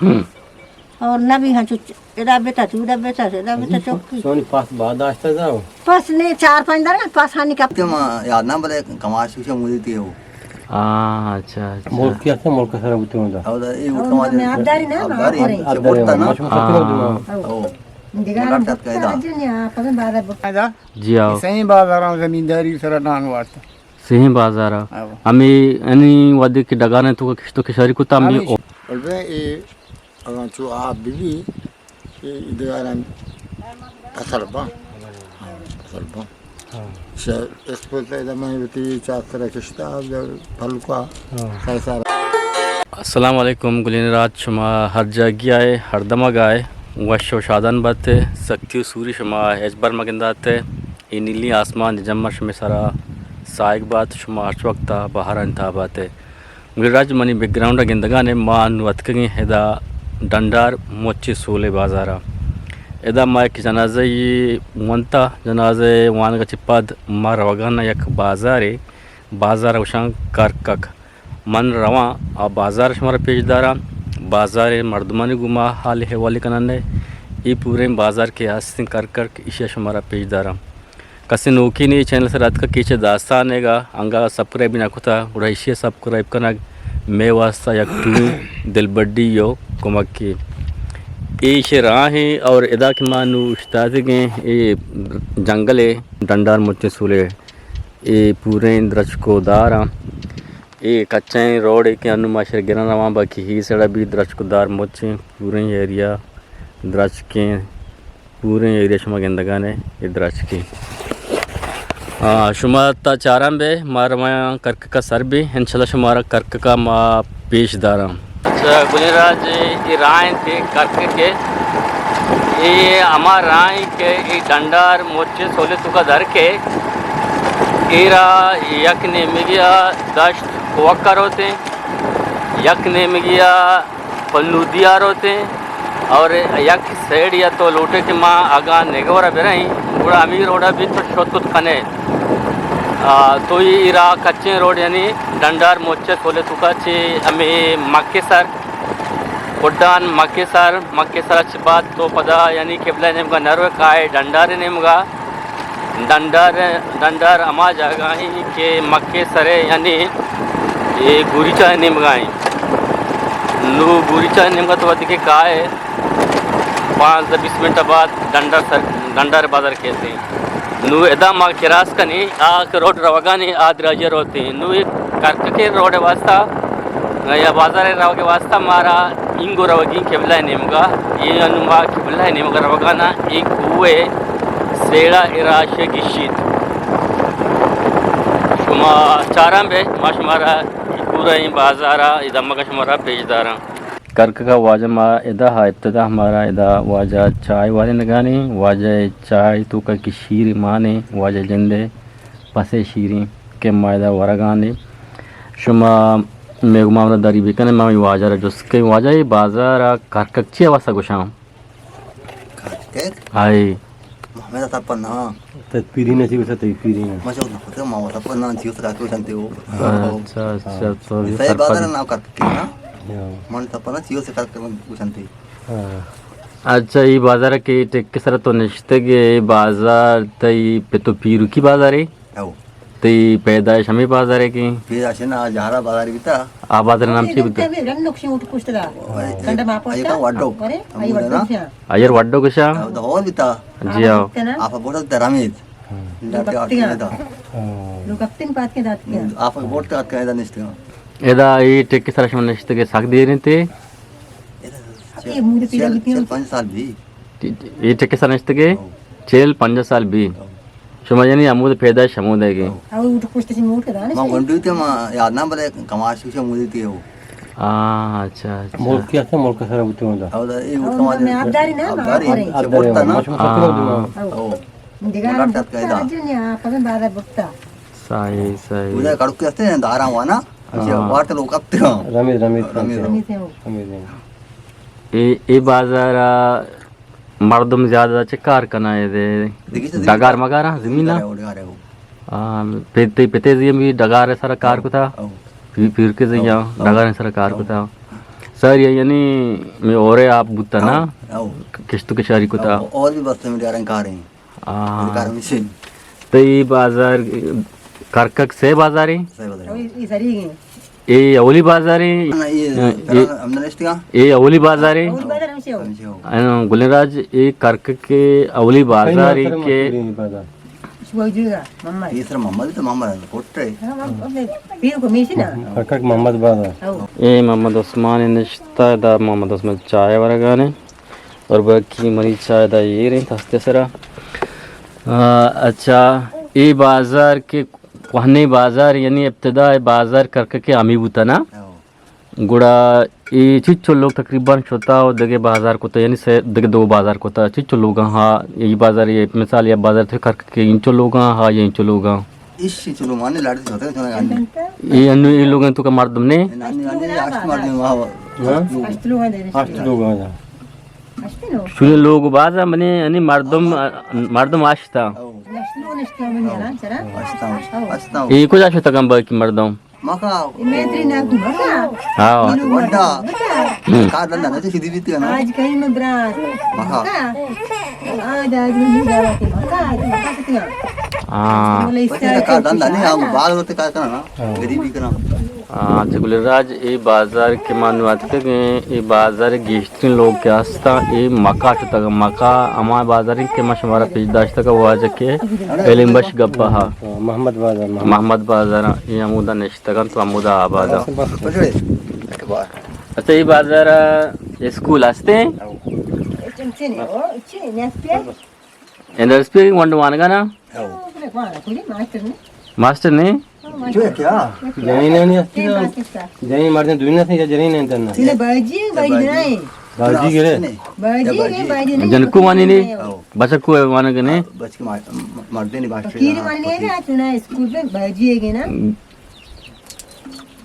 और ना भी हाँ एडा बेटा चौकी सोनी पास बाद आस्ता जाओ पास नहीं 4-5 दार पास हानि का याद ना बले कमाश विषय मुदती हो अच्छा अच्छा मोल क्या था मोल का सारा बुते होता ಹೌದಾ ಈ ಕಮಾಶ मैं आबदारी ना जी आओ सही बाजार जमींदारी सरा डान वाट सही बाजार आम्ही आणि वादी की डगाने तो किस्तो किशारी कुता आम्ही olbe e aganchu a bibi e idearan kasarba se exploita da mai biti chatra kishta falqa kaisar अस्सलाम वालेकुम गुलिनराज शुमा हर जगह आए हर दमा गाए वशो शादान बाते सक्ति सूरी शुमा एजबर मगिंदाते ये नीली आसमान जम्मा शुमे सारा साइक बात शुमा हर वक्त बाहर अंता बाते गुलिनराज मनी बैकग्राउंड गिंदगा ने मान वतकगी हेदा डंडार मोची सोले बाजारा एदा माइक जनाजे ये वंता जनाजे वान का चिपद मार वगाना यक बाजार उशां करकक मन रवा आ बाजार हमारा पेजदारा बाजार मर्दमानी गुमा हाल है वाली कनाने ये पूरे बाजार के आस्तीन कर इसे हमारा पेजदारा कसी नोकी नहीं चैनल से रात का कीचे दास्तान हैगा अंगा सब्सक्राइब ना खुता उड़ा इसे सब्सक्राइब करना मैं वास्ता या दिल बड्डी यो कुमक की ये राह है और इदा के मानू उस्ताद के ये जंगल है डंडार मुच्चे सूले ये पूरे द्रज को दारा ये कच्चे रोड के अनुमाशर गिरा रवा बाकी ही सड़ा भी द्रज को दार मोचे पूरे एरिया द्रज के पूरे एरिया शुमा गंदगा ने ये द्रज की शुमा ता चाराम बे मारा कर्क का सर भी इंशाल्लाह शुमारा कर्क का मा पेशदारा अच्छा गुलिनराज ये राय थे कर्क के ये हमार राय के ये डंडार मोचे सोले तुका धर के एरा यक ने मिगिया दश्त वक्कर होते यक ने मिगिया पल्लूदियार होते और यक सेड या तो लोटे के माँ आगा नेगोरा बेराई बड़ा अमीर रोडा भी तो शोतुत खने तो ये इरा कच्चे रोड यानी डंडार मोचे सोले तुका चे हमें मक्के सर उड्डान मक्के सर अच्छी बात तो पदा यानी केबला नेमगा नरव काय डंडारे नेमगा डंडार अमा जागा ही के मक्के सरे यानी ये गुरीचा निमगाई नू गुरीचा निमगा तो वध के काय 5-20 मिनट बाद डंडार बाजार कहते हैं नू एदा मा किरास कनी आक रोड रवगानी आद राजर होते हैं नू एक कर्क के रोड वास्ता या बाजार रव के वास्ता मारा इंगो रवगी केबला निमगा ये अनुमा केबला निमगा रवगाना एक हुए सेड़ा इराशे गिशीत शुमा चाराम बे माशमारा पूरा ही बाजारा इदम्मा का शुमारा पेजदारा कर्क का वाजा मा इदा हा इब्तदा हमारा इदा वाजा चाय वाले नगाने वाजा चाय तो का की शीरी माने वाजा जंदे पसे शीरी के मायदा वरगाने शुमा मेगमावना दारी बेकने मा वाजा जुस्के वाजा ये बाजारा कर्क ची वासा गुशाम आई मैं तपन ना तत्पीरी न थी उसते पीरी न मजा ना होते मां तपन ना थी उसका तो जानते हो अच्छा तो सही बाजार ना करके ना मन तपन थी उसका तो जानते अच्छा ये बाजार के टेक सर तो निश्चित के बाजार तई पे तो पीरू की बाजार है तई पैदाइश हमें बाजार है की पैदाइश ना जहारा बाजार बिता आ बाजार नाम से बिता अयर वड्डो कशा और बिता जी आओ आप बोलत दरामीद आप बोलत का कायदा निश्चित एदा ये टेक सर शमन निश्चित के साख दे रहे थे 5 साल भी ये टेक सर निश्चित के 5 साल भी शुमायानी अमूद पैदाइश अमूद है की मां गंडूते मां याद ना बले कमाश विषय मुदती हो अच्छा मोल क्या था मोल का सारा बुते होता ಹೌದಾ ಈ ಕಮಾಶ मैं आबदारी ना सही उधर कड़क करते हैं दारा हुआ ना अच्छा वाट लोग अपते हैं रमीज ये बाजार मर्दम ज्यादा कार कना है डगार मगारा जमीन पेते भी डगार है सारा कार को था फिर के डगार है सारा कार को था सर ये यानी मैं और आप बुता ना आओ किस्त के शारी को था और भी बस्ते में डारें कार हैं कार में से तो ये बाजार करकक से बाजार है सही बता ये सारी है ये अवली बाजार है ये हमने लिस्ट का ये अवली बाजार है और बाजार में से हो गुलराज ये करकक के अवली बाजार है के वो जुगा मम्मा तीसरा मोहम्मद तो मोहम्मद पोट्रे पीर को मिसी ना Kakak Muhammad Bada. ये मोहम्मद उस्मान निश्ता दा मोहम्मद उस्मान चाय वरगाने और बाकी मरी चाय दा ये रही हस्ते सरा अच्छा ये बाजार के कहने बाजार यानी इब्तिदा बाजार करके के आमी बुता ना गुड़ा ये चिच्चो लोग तकरीबन छोटा और दगे बाजार को तो यानी से दगे दो बाजार को तो चिच्चो लोग हाँ ये बाजार ये मिसाल ये बाजार थे करके इंचो लोग हाँ ये इंचो लोग इस चलो माने लाड़ी होते हैं थोड़ा गाने ये अन्य ये लोग तो का मर्दम ने नानी नानी आठ मार दें वहाँ अस्तलो है दे Aşk logo ya. अस्तलो शुने लोग बाजार मने यानी मर्दम आशता अस्तलो नष्ट में ना जरा अस्ता ये कुछ आशता कम बाकी मर्दम मका मेत्री ना घुमा हाँ वड्डा कार धंधा ना तो सीधी बीती है ना आज कहीं में ब्रात मका आज नहीं जावा के मका कितना हाँ बोले वैसे कार धंधा नहीं हम बाल होते क्या करना ना गरीबी करना अच्छा गुलराज ये बाजार के मानवात के ये बाजार गेस्टिन लोग के आस्था ये मका तक मका हमारे बाजार के मशवरा पेशदाश्त का वाज के एलिम्बश गप्पा हा Muhammad Bada. मोहम्मद बाजार ये अमूदा निश्तगन तो अमूदा आबाद पछड़े एक बार अच्छा ये बाजार ये स्कूल आस्ते चमचे ने ओ इच्छे ने स्पे एंडर स्पीकिंग वन टू वन का ना बोले कौन है कोई मास्टर ने मास्टर ने जो है क्या Jani nani asti ते na. बात किसका Jani marne duina se ya jani nani tanna. तिने बाजी नहीं Baji gere. बाजी नहीं जनकू मानी ने बचकू माने के ने बच के मारते नहीं बात फकीर मानने का चुना स्कूल में बाजी है ना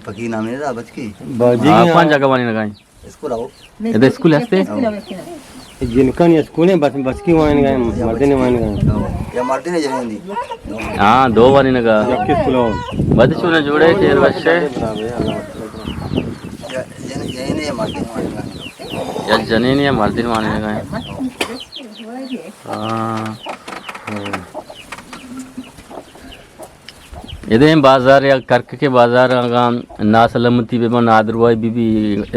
फकीर नाम है बच की Baji कौन जगह मानी लगाई इसको लाओ ये स्कूल आस्ते जिनका नहीं स्कूल है बस की वाइन गए मर्दे ने वाइन गए. या मारते नहीं जनेंदी हाँ दो वानी लगा Yakki स्कूल हो. बद चुने जोड़े शेर बच्चे यही नहीं मारते या जनीन या मर्दिन माने लगाए हाँ इधे बाजार या करक के बाजार का ना सलामती पे मन आदरवाई बीबी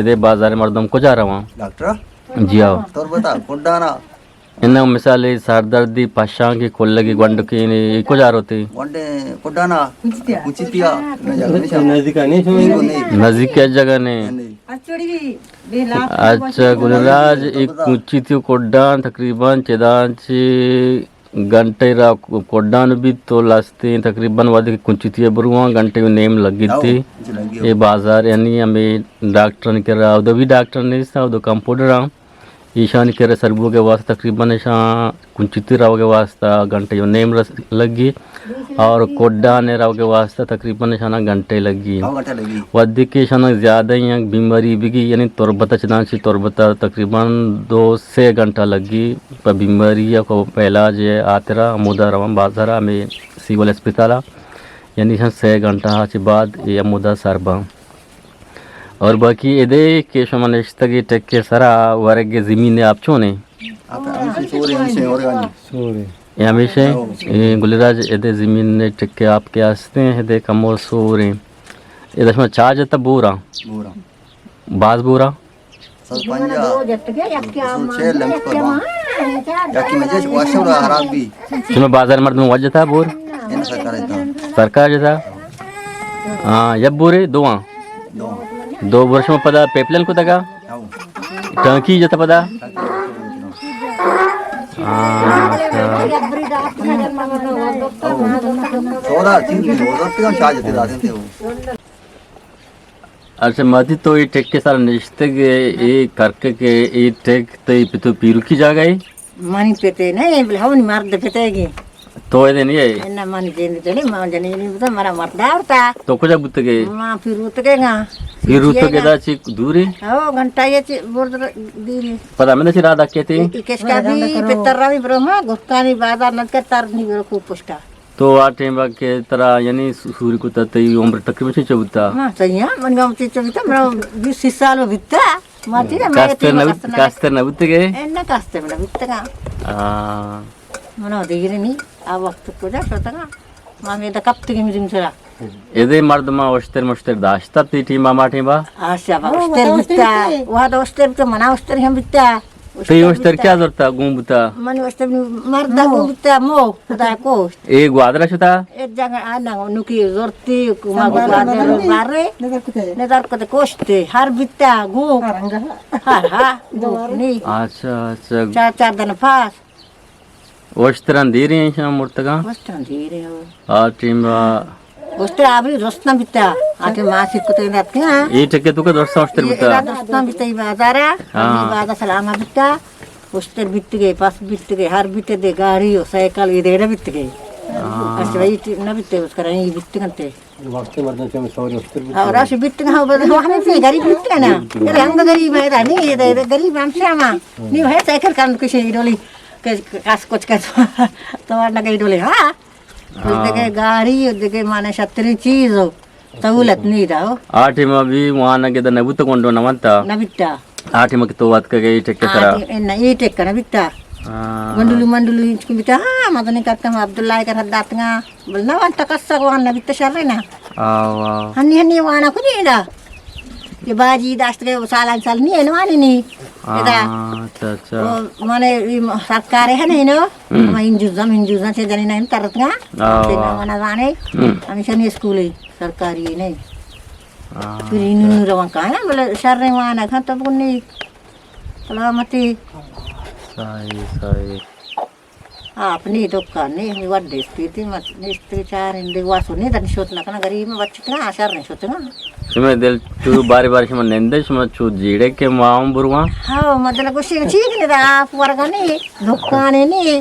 इधे बाजार मर्दम को जा रहा हूँ डॉक्टर जी आओ तो बता कुंडाना इन्हें मिसाल सर दर्दी पशा की कोल्ले की गंड की को जा रहे वंडे कुंडाना कुचितिया नजदीक नहीं समझ. नजदीक के जगह ने अच्छा गुलराज एक कुची थी कोड्डान तकरीबन चेदांची घंटे रा कोड्डान भी तो लास्ते तकरीबन वादे कुची थी बरुआ घंटे में नेम लगी थी ये बाजार यानी हमें डॉक्टर ने कह रहा उधर भी डॉक्टर ने था उधर कंपाउंडर ईशान के सरबो के वास्ते तकरीबन ऐसा कुंचिती राव के वास्ते घंटे जो नेम लगी और कोड्डा ने राव के वास्ते तकरीबन ऐसा घंटे लगी वधी के ऐसा ज़्यादा ही बीमारी बिगी यानी तुरबता चदांची तुरबता तकरीबन 2 से घंटा लगी पर बीमारी या को पहला जे आते रहा मुदा रवा बाजार में सिविल अस्पताल यानी 6 घंटा के बाद ये मुदा सरबा और बाकी इधे के शमनिश्तगी टेक्के सरा वर्ग ज़मीन आप छोने Sorry. ये हमेशा ये गुलराज इधे ज़मीन ने टेक्के आपके आस्ते हैं इधे कमोर सोरे इधे में चार्ज था बोरा बाज बोरा सुनो बाजार मर्द में वजह था बोर सरकार जैसा हाँ जब बोरे दो वर्ष में पता पेपलन को तका टंकी जता पता अच्छा मधी तो ये टेक के सारा निश्चित के ये करके के ये टेक तो ये पितु पीरू की जगह है मानी पेते नहीं हवन मार दे पेतेगी तो ये नहीं है ना मन जेन चले मां जने नहीं तो मारा मरदा होता तो कुछ बुत के मां फिर उतकेगा फिर उत के दाची दूरी ओ घंटा ये बोल दीरी पता मैंने से राधा कहते किसका भी पितर रवि ब्रह्मा गुस्तानी बाजार न के तार नहीं को पुष्टा तो आ टाइम के तरह यानी सूर्य को तत उम्र तकरीबन चबुता हाँ सही है मन गाँव चीज चलता मेरा 20 साल में बिता माती ना कास्तर नबुत गए एन्ना कास्ते मेरा बिता का मनो दिगिरे नहीं आ वक्त को जा सोता का मामे दा कब तक मिजिम चला एदे मर्दमा वस्तर दास्ता टीम मामा टीमा आशा बा वस्तर बिता वहाँ तो वस्तर तो मना वस्तर हम बिता तो वस्तर क्या जरता गुंबुता मन वस्तर मर्दा को बिता मो खुदा को एक ग्वादरा छता एक जगह आना नुकी जोरती कुमा को बारे नेदार को तो कोस्ते हर बिता गो हर हा गो नहीं अच्छा अच्छा 4 दिन पास वस्त्र दे रहे हैं शाम मुर्तगा वस्त्र धीरे हो आ टीम वस्त्र अभी रोस्ना बिता आके मासिक को तो रात का ये टके तो का दोस्त वस्त्र बिता रोस्ना बिता ही बाजारा बाजा सलामा बिता वस्त्र बित गए पास बित गए हर बित दे गाड़ी हो साइकिल इधर बित गए ऐसे भाई न बिते उसका नहीं बित करते वक्त मर्दन से सॉरी वस्त्र और ऐसे बित का हो हमें भी गरीब बित ना ये हम गरीब है नहीं ये गरीब हम से मां नहीं है साइकिल काम किसी डोली कास कुछ का तो लगे डोले हाँ देखे गाड़ी देखे माने छतरी चीज हो सहूलत नहीं रहो आठ में भी वहाँ न के द नबुत कोंडो नमंता न बिट्टा आठ में तो बात का गई टके तरह न ये टेक न बिट्टा मंडुलू इंचको बिट्टा हाँ मदनी करता हूँ अब्दुल्ला का हद्दातंगा बोलना वन तकस्सा को न बिट्टा शर्रे ना हन्नी वाना कुछ नहीं दा ये बाजी दास्त के साल नहीं है ना वानी नहीं अच्छा अच्छा माने सरकार है नहीं ना हम हिंदुज़म से जाने नहीं तरत ना मना जाने हमेशा नहीं स्कूल है सरकारी नहीं फिर इन रवां का है बोले शहर में आना था तब उन्हें सलामती सही आपने तो करने हम वाट देखती थी मत निस्ते चार इंदे वासु नहीं तन सोचना करना गरीब में बच्चे ना आशा नहीं सोचना समय दिल चू बारी समय नेंदे समय चू जीड़े के माम बुरवा हाँ मतलब कुछ ठीक नहीं था आप वर्गा नहीं दुकाने नहीं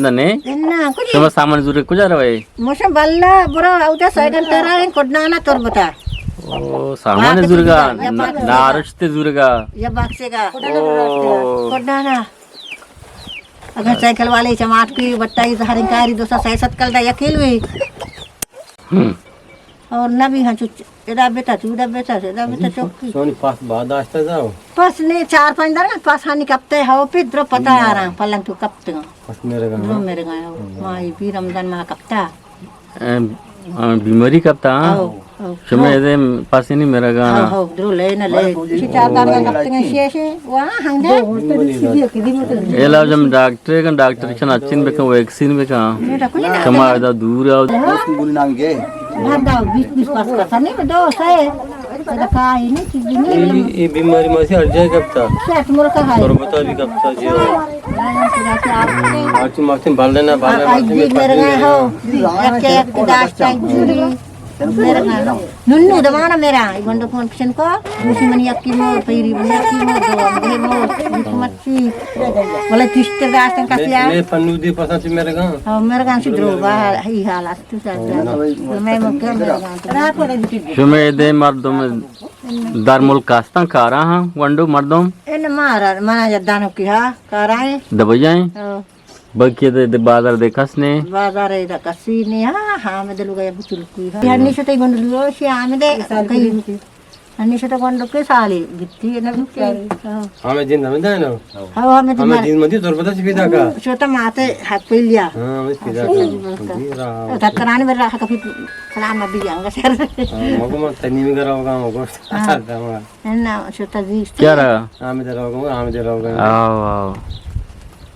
दने ना कुछ समय सामान जुरे कुछ आ रहा है मुझे बल्ला बुरा आउटा साइकिल तेरा है कोडना ना तोर बता ओ सामान जुरेगा नारचते जुरेगा या बक्सेगा कोडना ना अगर साइकिल वाले चमाट की बट्टाई हरिंकारी 267 कल दा यकील हुई और ना भी हाँ चुड़ा बेटा चौकी सोनी पास बाद आस्ता जाओ पास नहीं 4-5 दिन पास हानि कपते हो पिद्रो पता आ रहा पलंग तो कपते पास मेरे गाय माँ भी रमजान माँ कपता बीमारी कपता समय दे पास नहीं मेरा गाना हो द्रो ले न ले 4 दिन कपते शेषे वहाँ हंगे ये लाभ जब डॉक्टर के अच्छी बेका वैक्सीन बेका कमार दा दूर आओ स्कूल नाम के भादा 20 पास का नहीं दो से ऐसा काई नहीं चीज नहीं ये बीमारी में से हट जाए कब सेट मोर का है और बता भी कब था जी आज मार्टिन बाल लेना मेरे गए हो एक दास चाहिए मेरा नुन्नू दमाना मेरा इबंदो फंक्शन को दूसरी मनी अक्की मोर पैरी बनी अक्की मोर दो मोर मच्छी बोले तिस्ते दास का क्या मैं पन्नू दी पसंद मेरे गांव हां मेरे गांव से द्रो बाहर ही हाल आस्तु साथ मैं मुके मेरे गांव रा पड़े दिखे जुमे दे मर्दों में दरमुल कास्ता कारा हां वंडो मर्दों इन मारा माना जदानो की हां कराए दबजाएं बकिए दे बाजार देखस ने बाजार इधर कसी ने हाँ मैं दिलू गया बुचुल की हन्नी से तो गंडलू से आमे दे कहीं हन्नी से तो गंडलू के साली बित्ती है ना बित्ती हमें जिंदा में ना हाँ हमें दिन में तो पता सीधा का छोटा माते हाथ पे लिया हां मैं सीधा का तकरानी में रहा कभी सलाम अभी आऊंगा सर मगो मत तनी में कराओगा मगो है ना छोटा जी क्या रहा हमें दे रहोगा आओ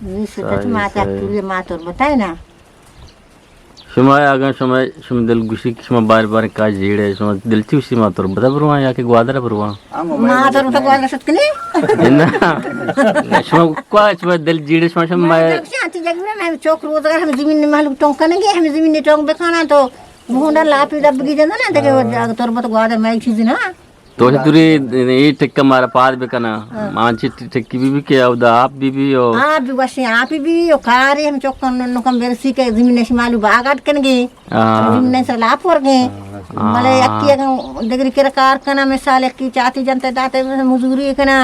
जी से माता के लिए माता और बताए ना समय अगर समय दिल गुशी समय बार का जीड़े समय दिल चूसी मातर बता बरुआ या के ग्वादरा बरुआ मातर तो ग्वादरा सतकनी ना समय quoi दिल जीड़े समय मैं शांति जगह में चौक रोज अगर हम जमीन में मालूम टोंक करेंगे हम जमीन ने टोंक बेखाना तो भूंडा लापी दबगी जाना ना देखे तोर बत ग्वादरा में चीज ना तो तुरी ये टिक्का मारा पाद बेकना मांची टिक्की भी के औदा आप भी हो आप भी बस आप भी ओ खारे हम चोकन नो कम बेरसी के जमीन से मालू बागाट कनगे जमीन से लाप और गए मले अक्की देगरी के कारखाना में साले की चाती जनता दाते मजदूरी कना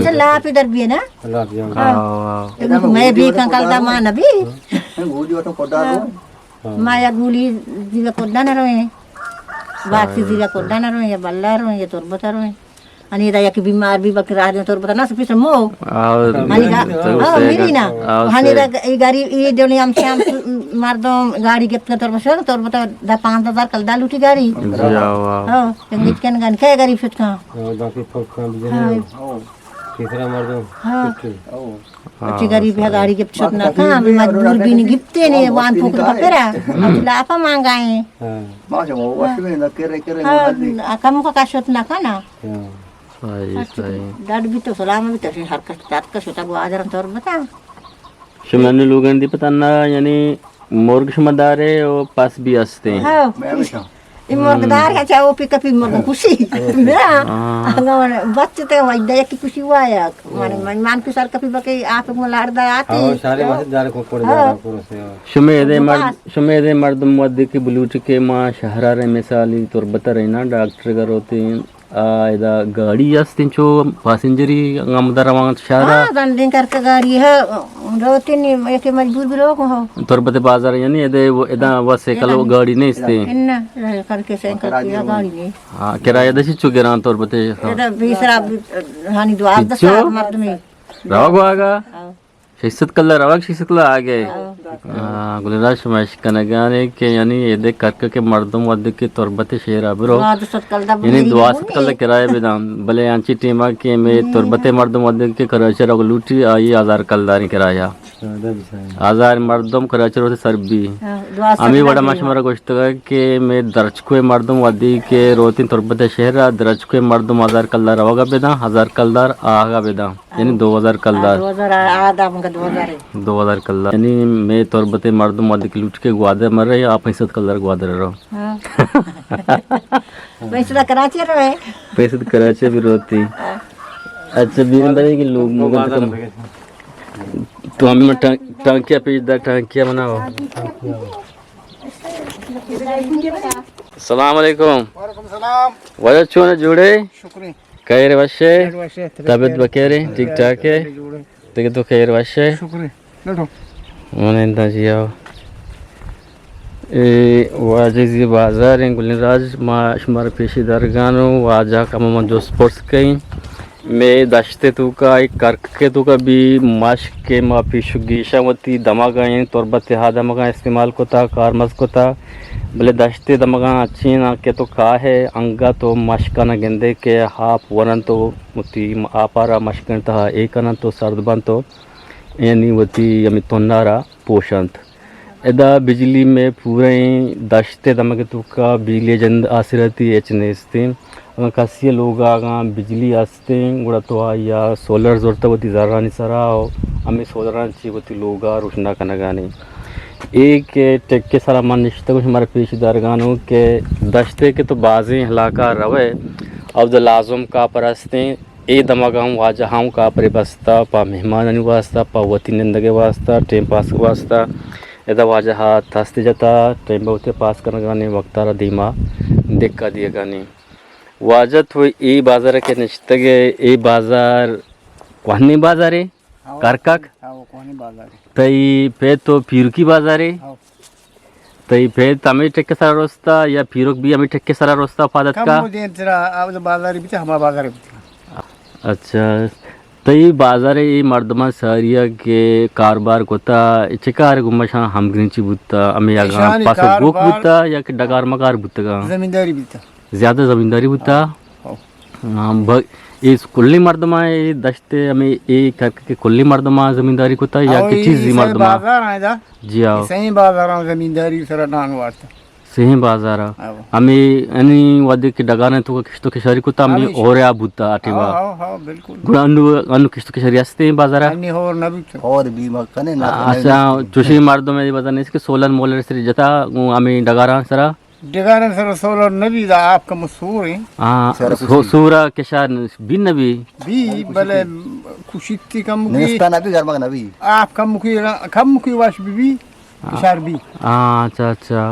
से लाप इधर भी है ना लाप मैं भी कंकल दा मान भी गोली वाटो कोडारो माया गुली जिला कोड्डा ना रोए बाकी जिला कोड्डा ना रोए बल्ला रोए तोर बता रोए आणि इदा एक बीमार भी बक राज तोर बता ना पिस मो और आणि मिली ना आणि ई गाड़ी ई डोली हम शाम मार दो गाड़ी गेत तोर बता 5,000 कल डाल उठी गाड़ी हां संगीत के गान के गाड़ी फिट का बाकी फक तीसरा मार दो अच्छी गरीब है गाड़ी गिफ्ट छुट ना था मजबूर भी नहीं गिफ्टे नहीं वान फूक तो पेरा अब लापा मांगाए मां जो वाश में ना करे कम का शोट ना का ना सही डाड भी तो सलाम भी तो हरकत तात का छोटा वो आजर तौर बता शमन लोगन दी पताना यानी मोर्ग शमदारे और पास भी असते हैं हां मैं इमोरदार है चाहे वो पिकअप इमोर खुशी मेरा अंगन बच्चे तो वैद्य की खुशी हुआ है मान के सर कभी बके आप को लाड़दा आती सारे मजेदार को पड़ जा पूरा से शुमेदे मर्द मद के बलूच के मां शहरा रे मिसाली तौर बता रहे ना डॉक्टर का रोते इदा गाड़ी अस्तिंचो पैसेंजरी गमदर वांग शहरा दंडिंग करके गाड़ी है रोते नहीं एक मजबूर भी लोग हो तौर बते बाजार यानी इदे इदा वसे कलो गाड़ी नहीं इसते इन्ना करके से करके गाड़ी नहीं हां किराया दसी चुगेरा तौर बते इदा बीसरा हानि दुआ दस मर्द में राव आगा शिक्षित कल रवाक शिक्षित कल आगे गुलराज शमाश कनगाने के यानी ये करके के मर्दों मध्य के तुरबते शेर अबरो यानी दुआसत कल किराए बेदाम भले आंची टीमा के में तुरबते मर्दों मध्य के कराचर और लूटी आई 1000 कलदारी किराया 1000 मर्दों कराचर होते सरबी अमी बड़ा मशमरा गोश्त के में दर्ज को मर्दों मध्य के रोती तुरबते शेर दर्ज को मर्दों 1000 कलदार होगा बेदा 1000 कलदार आगा बेदा यानी 2000 कलदार 2000 कलर यानी मैं तौर बते मर्द मद के लूट के ग्वादर मर रहे आप 65 कलर ग्वादर रहो पैसा कराची रहे पैसे तो कराची भी रोती अच्छा बीन बने कि लोग मुगल तो हमें टांकिया पेज दा टांकिया बनाओ अस्सलाम वालेकुम वालेकुम सलाम वजह चोने जुड़े शुक्रिया खैर वशे तबीयत बकेरे ठीक ठाक है तो खैर वशे शुक्रिया बैठो मैंने इंदा जिया वाजिज़ बाज़ार गुलराज माँ शुमार पेशी दरगानो वाजा का मम जो स्पोर्ट्स कहीं मैं दश्ते तू का एक कर्क के तू का भी माश के माँ पेशुगीशावती दमागा तौर बते हा दमागा इस्तेमाल को था कारमस को था भले दश्ते दमागा अच्छी ना के तो का है अंगा तो मशका न गेंदे के हाफ वरन तो मुती आपारा मशकन था एक न तो सर्दबन तो यानी वती यमी तोनारा पोशंत एदा बिजली में पूरे दश्ते दमके तो का बिजली जंद आसिरती एचने इस्ते अगर कसिए लोग आगा बिजली आस्ते गुड़ा तो या सोलर जोरता वती ज़रानी सरा हमें सोलर ची वती लोग रोशना का नगाने एक टेक के सारा मन निश्चित कुछ हमारे पेशेदार गानों के दश्ते के तो बाज़ें हलाका रवे अब द लाजुम का परस्ते ए दमागाम वाजहाओं का परे बस्ता पा मेहमान वास्ता पा वती निंदगे वास्ता टाइम पास वास्ता एदा वाजहा तस्ते जाता टाइम बहुते पास करने गाने वक्तारा धीमा देख का दिए गाने वाजत हुई ए बाज़ार के निश्चितगे ए बाज़ार कोहनी बाज़ार है कारकाक तई पे तो फिरुकी बाज़ार है तई पे तमे टेक्के सारा रोस्ता या फिरुक भी हमें टेक्के सारा रोस्ता फादत का बाजार भी हमारा बाजार अच्छा तई बाजार ये मर्दमा सरिया के कारोबार कोता चिकार गुमशा हम ग्रिंची बुत्ता हमें यागा पास गोक बुत्ता या कि डगार मकार बुत्ता का जमींदारी बुत्ता ज्यादा जमींदारी बुत्ता हां इस कुल्ली मर्दमा ये दश्ते हमें एक करके कुल्ली मर्दमा जमींदारी कोता या कि चीज मर्दमा बाजार है जा जी आओ सही बाजार जमींदारी सरा नान वास्ता सही बाजार हमें अनि वदे के डगाने तो किस्तो के शरी कोता हमें और या बुत्ता आटीवा हां बिल्कुल गुरानु अनु किस्तो के शरी आस्ते बाजार अन्य और नबी और भी मकने ना अच्छा चुशी मर्दों में बताने इसके सोलर मोलर से जता हमें डगारा सरा डगारा सरा सोलर नबी दा आपका मशहूर है हां सूरा के शान बिन नबी भी भले खुशीती कम की निस्ता नबी घर मग नबी आप कम की वाश भी किशार भी अच्छा अच्छा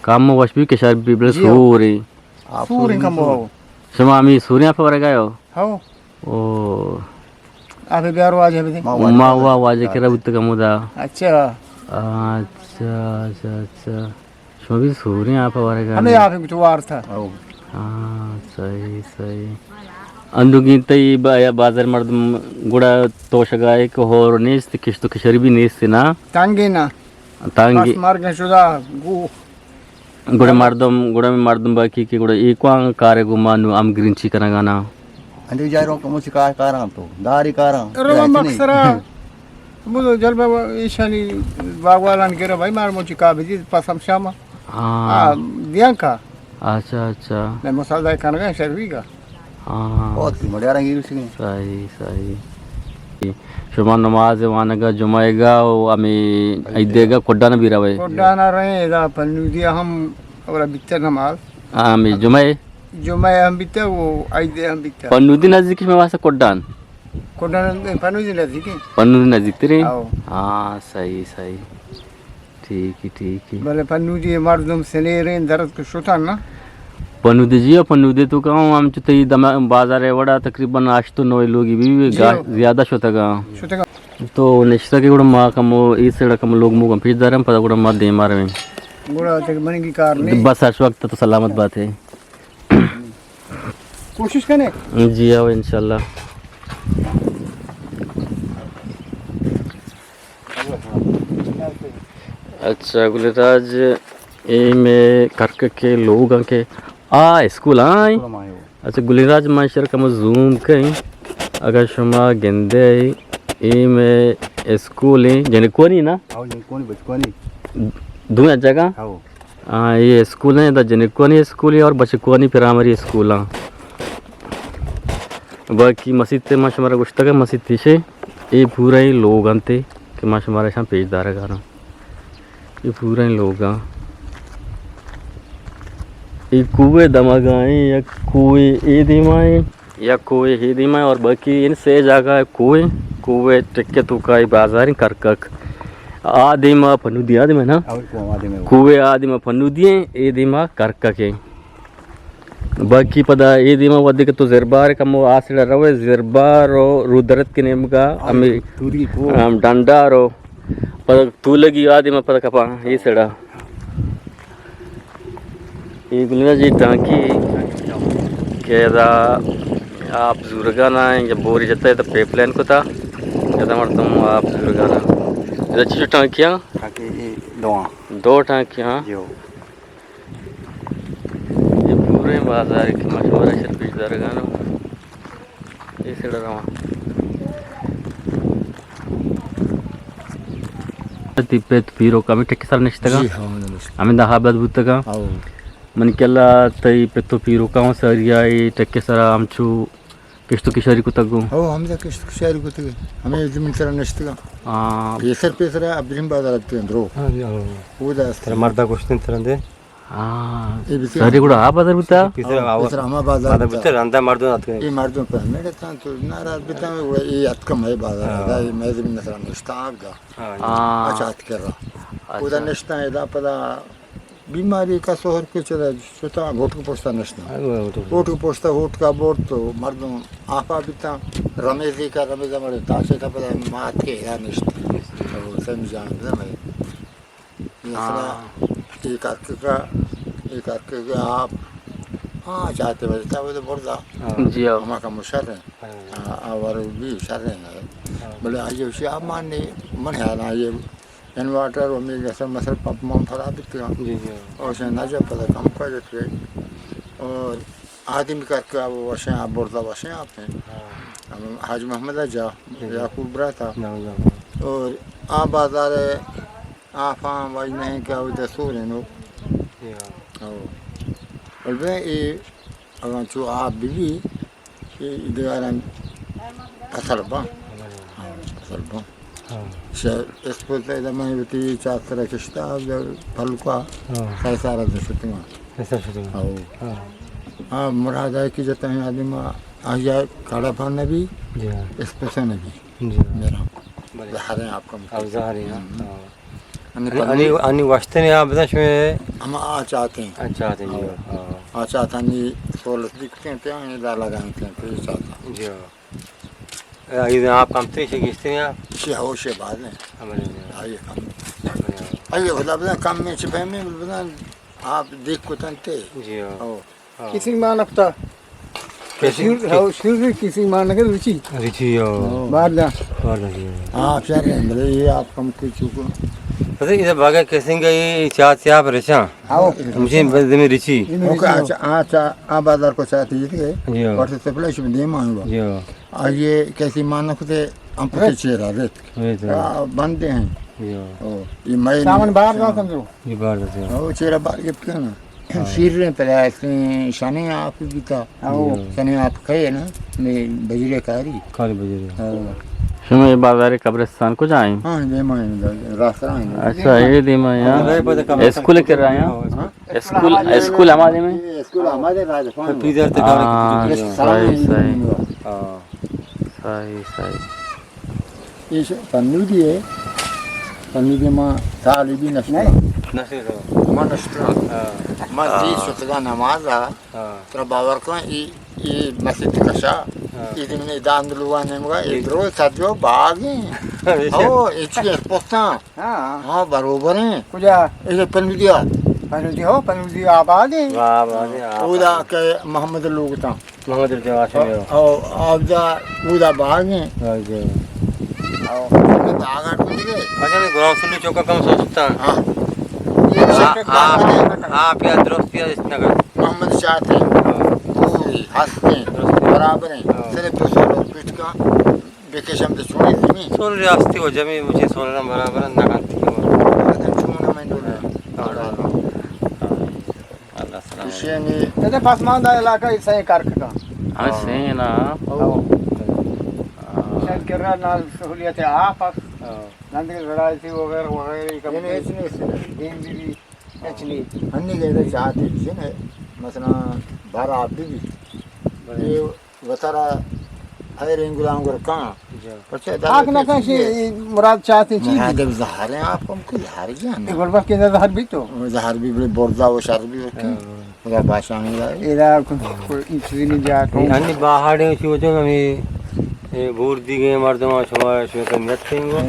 काम वाश भी किशार भी बले सूरी सूरी कम हो शमा मी सूर्या पर गयो हो ओ आप बिहार वाज है मा वा वाज के रबत का मुदा अच्छा अच्छा अच्छा अच्छा शो भी सूरी आप हमारे घर हमें यहाँ पे कुतवार था हाँ सही सही अंदुगीत ई बाजार मर्दम गुड़ा तोशगाय को होर नेस्त किश्तो किशरी भी नेस्त ना तांगे ना तांगी मार के शुदा गु गुड़ा मर्दम बाकी के गुड़ा एक वांग कारे गुमानु am grinci kanagana Andi jairo kamu si karang tu, dari karang. रो मक्सरा बुलो जलबा ईशानी बागवालन के रे भाई मार मोची का बिजी पसम शामा हाँ दियांका अच्छा अच्छा मैं मसाला खाना सर्वी का हाँ Oh, timur orang gitu sih. सही सही शुमा नमाज वानगा जुमाएगा और हमें इदेगा कोड्डाना भी रहे कोडाना रहे इधर पन्नू दिया हम और बितर नमाज हमें जुमाए जो मैं हम बितर वो आइदे हम बितर पन्नूदी नजदीक में वहाँ से कोड्डान कोडाना पन्नू दिला थी कि पन्नूदी नजदीक तेरे आओ हाँ सही सही ठीक है भले पन्नू दिए मर्दम सने रे दर्द को शुता ना पन्नूदी जी पन्नूदी तो कहूँ हम चुते ही दमा बाजार है बड़ा तकरीबन आज तो 9 लोग भी ज़्यादा शोता का शुता का तो निश्चित के गुड़ा माँ कमो इस सड़ा कम लोग मुँह कम फिर पता गुड़ा माँ दे मारे में गुड़ा तक बने की कार नहीं बस हर वक्त तो सलामत बात है कोशिश करें जी आओ इंशाल्लाह अच्छा गुलराज ये में करके के लोग के स्कूल आए अच्छा गुलराज माशर का जूम कहीं अगर शुमा गेंदे ये में स्कूल है जने कोनी ना Tahu yang kau ni berkoni. दो जगह Tahu. हाँ ये स्कूल है जने कोनी स्कूल है और बचकोनी प्राइमरी स्कूल है बाकी मस्जिद ते माशा हमारा कुछ तक मस्जिद थी से ये पूरा ही लोग आते कि माशा हमारे शाम पेजदार है गाना ये पूरा ही लोग ये कुएं दमागाएं या कुएं ये दिमाए या कुएं ही दिमाए और बाकी इन से जगह है कुएं टिक्के तुकाई बाजार करकक आदिमा पन्नू दिया आदिमा ना Tahu kau ada mewah. कुएं आदिमा पन्नू दिए ये दिमा करकके बाकी पदा ये दिमा वधिक तो ज़रबार कम आसड़ा रवे ज़रबार और रुदरत के नेम का हमें Turi kau. डंडा रो पद तू लगी आदिमा पद कपा ये सड़ा ये गुलना जी टांकी केदा आप जुर्गाना या बोरी जता है तो पेपलाइन को था केदा मरतम आप जुर्गाना इधर चीज़ टांकियाँ Kaki doa. 2 टांकियाँ Jo. ये पूरे बाजार की मशहूर शर्फीश दरगाह ये सड़ा रहा तिप्पे पीरो का मिट्टी किसान निश्चित का हमें दहाबत बुत का Tahu. मन केला तई पे तो पीरो का सरिया ये टक्के सारा आमचू किश्तो किशोरी को तगो हो हम तो किस शहर को तक हमें जमीन तरह नष्ट का हाँ पेसर अब्रिम बाजार आते हैं द्रो वो दास मर्दा कुछ नहीं तरंदे हाँ ये भी सरी गुड़ा आप बाजार बुता पेसर हमारा बाजार बितर रंदा मर्दों आते ये मर्दों पर मेरे तो नाराज बिता में ये अतकम है बाजार है ये मैं जमीन तरह नष्ट आगा हाँ अच्छा कर रहा उधर नष्ट है इधर पता बीमारी का सोहर के चला सोता वोट को पोस्ता नष्ट वोट को पोस्ता वोट का वोट तो मर्दों आपा बिता रमेश का रमेश हमारे तासे था पता मात के या नष्ट वो समझा ना मैं एक आके का आप हाँ चाहते बजता वो तो बोलता जी आओ हमारा मुशर है और भी मुशर है बोले आज उसे आप मानने मन है ना ये इन्वर्टर और मेरे सब मसल पंप मम फरा बिकता और से ना जब पता कम कर देते और आदमी करके वो वैसे आप बोलता वैसे आपने हाज मोहम्मद अजा याकूब बरा था और आप बाजार आप आम वही नहीं क्या उधर सो रहे नो और वे ये अगर जो आप भी इधर फसल बा esposa da mãe do tio chakra que estava falco sai sara de chutinga ऐसा शुरू हाँ मुराद है कि जब तक आदमी आया काड़ा पाना भी जी हाँ स्पेशल भी जी मेरा ज़ाहिर है आपका अब ज़ाहिर है अनि अनि वास्ते ने आप बता शो हम आ चाहते हैं अच्छा आते हैं आ चाहता नहीं सोलह दिखते हैं तो ये डाल लगाते हैं फिर चाहता जी हाँ इधर आप काम तो इसे किसते हैं आप शे हो शे बाद में हमारे आइए काम अये खुदा बना कम में छिपे में बना आप देख को तंते जी हाँ किसी मानवता कैसी शुरू किसी मानव के रुचि रिची बाहर जा आप यार मतलब ये आप कम कुछ को पता इधर बागा कैसे गई चार चार रिचा आओ मुझे बस में रिची ओके अच्छा आ बाजार को चाहती है जी और से पहले शुभ दे मान लो जी आज ये कैसी मानव से हम पे चेहरा देख ये तो बनते हैं जी ओ ये मैं सामान बाहर जा समझो ये बार दे ओ चेहरा बार के ना सिर ने पहले ऐसे शनि आप भी था आओ शनि आप कहे ना मैं बजरे कारी काले बजे शुमा ये बाजार कब्रिस्तान को जाए हाँ दे मान रास्ता है अच्छा ये दीमा यहाँ स्कूल कर रहा है यहाँ स्कूल हमारे में स्कूल हमारे राजस्थान पीजर तक हाँ सही सही सही सही ये पन्नू दी है पन्नू दी माँ साली भी नस्ल नसीर माँ नस्ल मस्जिद सुतगा नमाज आ तो बाबर को ये मस्जिद कशा ఇది ని దాందులుగా నేముగా ఇద్దరు చదివో బాగా ఓ ఇచ్చి పోస్తా हाँ हाँ बरोबर है कुछ इसे पन्नू दिया पनुजी आबाद है वाह वाह उदा के मोहम्मद लोग था मोहम्मद जवाश में ओ आबदा उदा बाग है जी ओ दागा टुंगे अच्छा मैं ग्राउंड सुनने चौका कम सोचता हाँ आप या दोस्त या इस नगर मोहम्मद शाह थे पूरी हंसते बराबर हैं सिर्फ 200 लोग पीट का वेकेशन पे छोड़ी थी सोल रियासती हो जमी मुझे सोलना बराबर ना करती हो छूना मैं डोले अल्लाह सलाम इसे ने तेरे पसमानदा इलाका इसे कारक का हाँ सही है ना शायद किरण नाल सहूलियत है आप नंद की लड़ाई थी वगैरह वगैरह का ये इसने दिन भी एक्चुअली अन्नी गए चाहते थे ना मसला बारह आप भी ये वतारा है रेंगुलांग और कहाँ पछे आँख ना कहीं मुराद चाहते चीज जब जहर हैं आप हमको जहर क्या एक बार बस के अंदर हर भी तो जहर भी बड़े बोर्दा वो शर भी होते हैं उधर भाषा में जाए इधर कोई इंचरी नहीं जा अन्य बाहर है उसी वजह में ये बोर दी गए मर्दों छुआ छुआ कर नेट करेंगे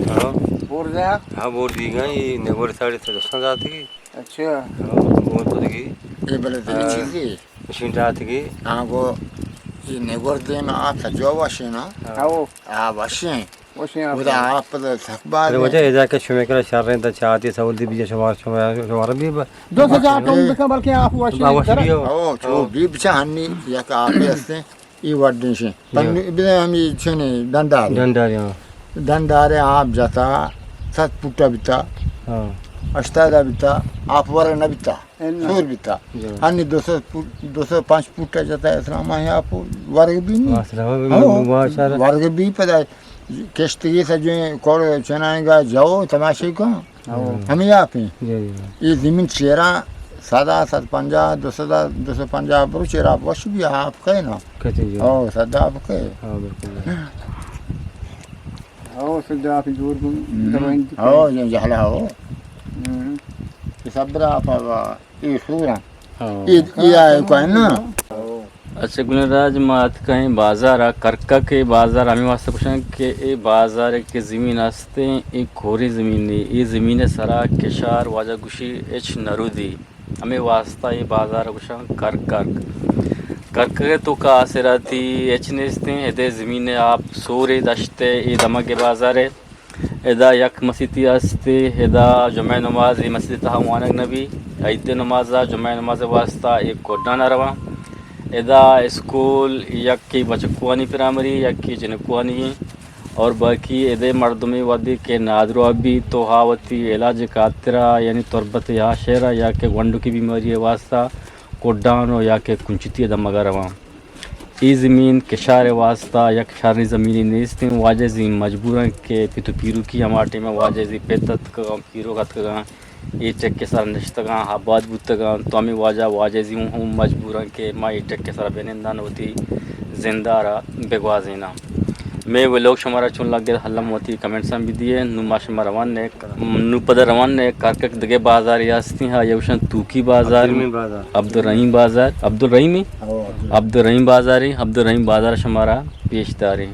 हाँ बोल रहा हाँ बोर दी गई ये नेगोर साइड से दस्तान जाती की अच्छा बोर तो की ये बड़े तेरी चीज़ मशीन जाती की हाँ को ये नेगोर दे में आप जो वाशे ना आओ आप वाशे वैसे उधर आप पर थकबार अरे वजह ये जाके शुमे कर शहर रहे तो चाहती सवाल दी बीजे शुमार शुमार शुमार भी 2000 कम दिखा बल्कि आप बावश भी हो ओ जो भी बिचा हन्नी या का आप ऐसे ये वर्ड से पर बिना हम ये चने डंडार डंडार यहाँ डंडार आप जाता 7 फुट बिता हाँ अष्टादा बिता आप वर न बिता सूर बिता अन्य 205 फुट जाता है इतना मैं आप वर्ग भी नहीं वर्ग भी पता है किश्ती से जो कोड़ चनाएगा जाओ तमाशे को हम यहाँ पे ये जमीन चेहरा सादा 750 250 बरो चेहरा वश भी आप कहे ना कहते हैं ओ सदा आप कहे हाँ बिल्कुल आओ सदा आप जोर को दवाई ओ ये जहला हो ये सब आप ये सूरा ये आए को है ना अच्छा गुणराज मात कहीं बाजार आ करका के बाजार हमें वास्ते पूछें कि ये बाजार के ज़मीन आस्ते एक खोरी ज़मीन नहीं ये ज़मीन सरा केशार वाजा गुशी एच नरुदी हमें वास्ता ये बाजार पूछें करक के तो का आसराती एच नेस्ते इधे ज़मीन आप सोरे दश्ते ये दमा के बाजार है इदा यक मसीती आस्ते इदा जुम्मे नमाज ये मस्जिद तहावानक नबी ऐते नमाजा जुम्मे नमाज वास्ता एक कोडना रवा इदा स्कूल यक की बचकुआनी प्राइमरी यक की जनकुआनी और बाकी इधे मर्दमी वादी के नादरो अभी तो हावती इलाज कातरा यानी तुरबत या शेरा या के वंडू की बीमारी वास्ता कोडानो या के कुंचिती दमगा रवा ई ज़मीन केशार वास्ता यक शारी ज़मीनी नेस्ते वाजजी मजबूरन के पितु पीरू की हमारे में वाजजी पेतत का पीरो का ये चेक के सारा नश्तगा आबाद बुतगा तो हमें वाजजी हूँ मजबूरन के माँ ये चेक के सारा बेनिंदान होती जिंदारा बेगवाजीना मैं वो लोग शमारा चुन लग गए हल्लम होती कमेंट्स भी दिए नुमा शमा रवान ने नु पद रवान ने कारकक दगे बाजार यास्ती हा यवशन तूकी बाजार अब्दुल रहीम बाजार अब्दुल रहीम बाजार शमारा पेशदारी